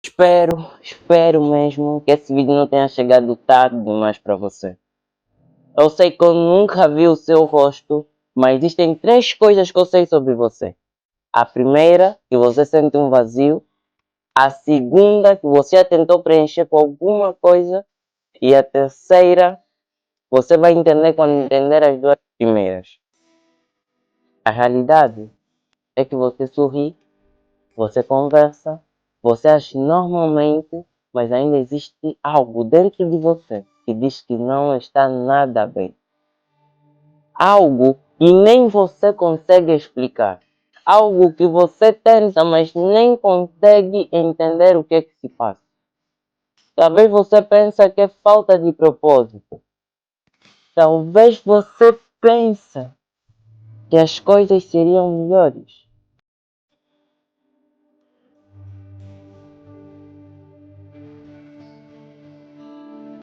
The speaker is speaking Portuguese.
Espero mesmo que esse vídeo não tenha chegado tarde demais para você. Eu sei que eu nunca vi o seu rosto, mas existem três coisas que eu sei sobre você. A primeira, que você sente um vazio. A segunda, que você já tentou preencher com alguma coisa. E a terceira, você vai entender quando entender as duas primeiras. A realidade é que você sorri, você conversa, você age normalmente, mas ainda existe algo dentro de você que diz que não está nada bem. Algo que nem você consegue explicar. Algo que você tenta, mas nem consegue entender o que é que se passa. Talvez você pense que é falta de propósito. Talvez você pense que as coisas seriam melhores.